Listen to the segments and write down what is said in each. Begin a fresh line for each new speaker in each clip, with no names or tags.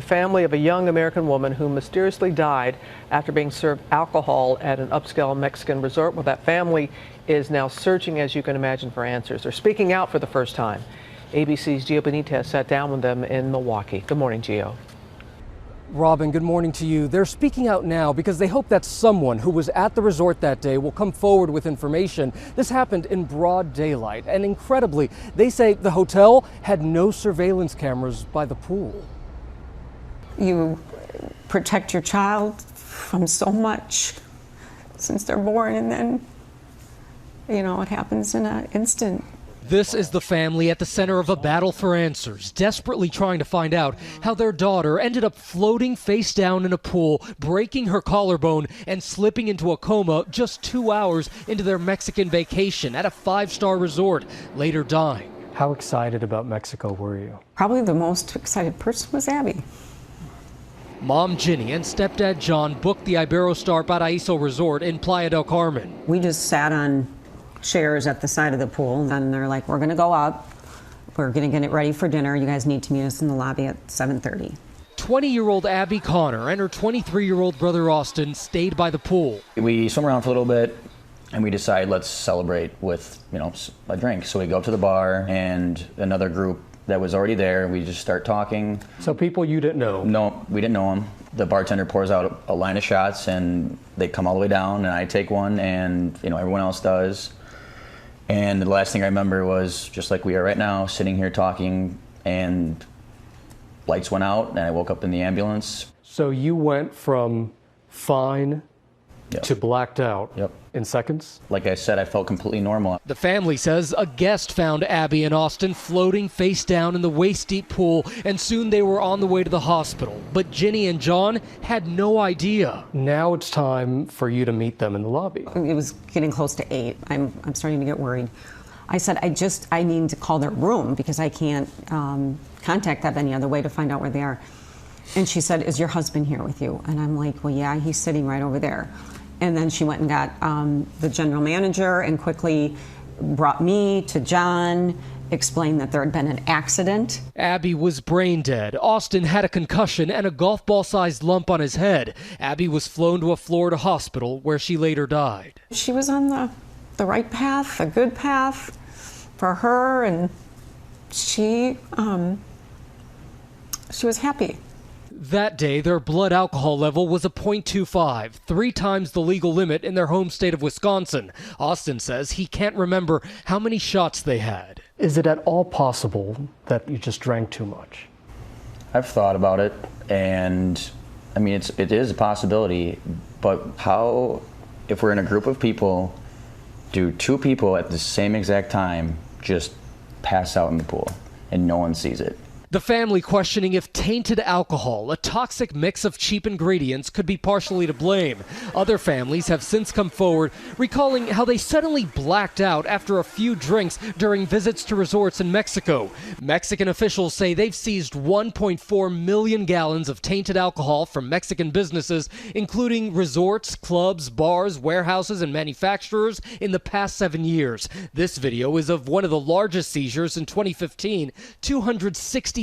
family of a young American woman who mysteriously died after being served alcohol at an upscale Mexican resort. Well, that family is now searching, as you can imagine, for answers. They're speaking out for the first time. ABC's Gio Benitez sat down with them in Milwaukee. Good morning, Gio.
Robin, good morning to you. They're speaking out now because they hope that someone who was at the resort that day will come forward with information. This happened in broad daylight, and incredibly, they say the hotel had no surveillance cameras by the pool.
You protect your child from so much since they're born, and then, you know, it happens in an instant.
This is the family at the center of a battle for answers, desperately trying to find out how their daughter ended up floating face down in a pool, breaking her collarbone and slipping into a coma just 2 hours into their Mexican vacation at a 5-star resort, later dying. How excited about Mexico were you?
Probably the most excited person was Abby.
Mom Ginny and stepdad John booked the Iberostar Paraiso Resort in Playa del Carmen.
We just sat on chairs at the side of the pool, and they're like, we're going to go up, we're going to get it ready for dinner, you guys need to meet us in the lobby at 7:30. 20-year-old
Abbey Conner and her 23-year-old brother Austin stayed by the pool.
We swim around for a little bit and we decide, let's celebrate with, you know, a drink. So we go to the bar, and another group that was already there, we just start talking.
So people you didn't know?
No, we didn't know them. The bartender pours out a line of shots, and they come all the way down, and I take one, and, you know, everyone else does. And the last thing I remember was just like we are right now, sitting here talking, and lights went out, and I woke up in the ambulance.
So you went from fine to blacked out in seconds?
Like I said, I felt completely normal.
The family says a guest found Abby and Austin floating face down in the waist-deep pool, and soon they were on the way to the hospital. But Ginny and John had no idea. Now it's time for you to meet them in the lobby.
It was getting close to 8. I'm starting to get worried. I said, I need to call their room because I can't contact them any other way to find out where they are. And she said, is your husband here with you? And I'm like, well, yeah, he's sitting right over there. And then she went and got the general manager and quickly brought me to John, explained that there had been an accident.
Abby was brain dead. Austin had a concussion and a golf ball-sized lump on his head. Abby was flown to a Florida hospital where she later died.
She was on the right path, a good path for her, and she was happy.
That day, their blood alcohol level was a 0.25, 3 times the legal limit in their home state of Wisconsin. Austin says he can't remember how many shots they had. Is it at all possible that you just drank too much?
I've thought about it, and I mean, it is a possibility, but how, if we're in a group of people, do 2 people at the same exact time just pass out in the pool and no one sees it?
The family questioning if tainted alcohol, a toxic mix of cheap ingredients, could be partially to blame. Other families have since come forward, recalling how they suddenly blacked out after a few drinks during visits to resorts in Mexico. Mexican officials say they've seized 1.4 million gallons of tainted alcohol from Mexican businesses, including resorts, clubs, bars, warehouses, and manufacturers in the past 7 years. This video is of one of the largest seizures in 2015, 260,000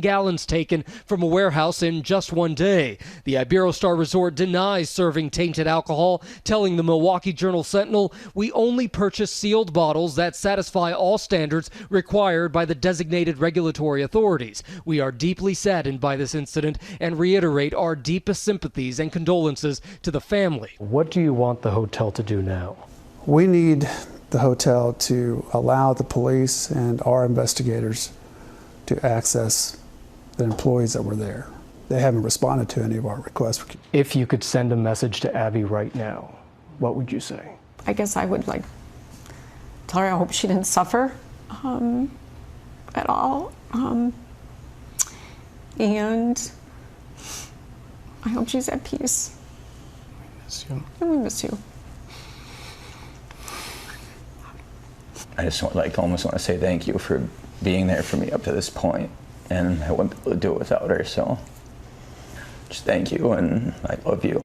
gallons taken from a warehouse in just one day. The Iberostar Resort denies serving tainted alcohol, telling the Milwaukee Journal-Sentinel, "We only purchase sealed bottles that satisfy all standards required by the designated regulatory authorities. We are deeply saddened by this incident and reiterate our deepest sympathies and condolences to the family." What do you want the hotel to do now?
We need the hotel to allow the police and our investigators to access the employees that were there. They haven't responded to any of our requests.
If you could send a message to Abby right now, what would you say?
I guess I would like tell her I hope she didn't suffer at all. And I hope she's at peace.
We miss you.
And we miss you.
I just almost want to say thank you for being there for me up to this point, and I wouldn't be able to do it without her, so just thank you, and I love you.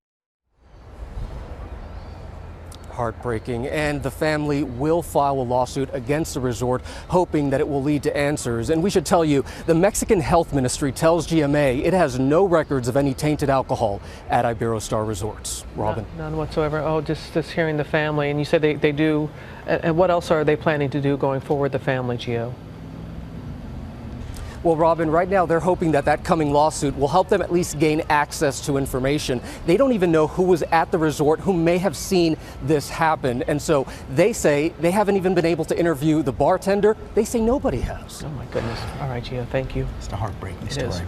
heartbreaking, and the family will file a lawsuit against the resort, hoping that it will lead to answers. And we should tell you, the Mexican Health Ministry tells GMA it has no records of any tainted alcohol at Iberostar Resorts. Robin?
None whatsoever. Oh, just hearing the family. And you said they do, and what else are they planning to do going forward, the family, Gio?
Well, Robin, right now they're hoping that that coming lawsuit will help them at least gain access to information. They don't even know who was at the resort, who may have seen this happen. And so they say they haven't even been able to interview the bartender. They say nobody has.
Oh, my goodness. All right, Gio, thank you.
It's a heartbreaking
It
story.
is.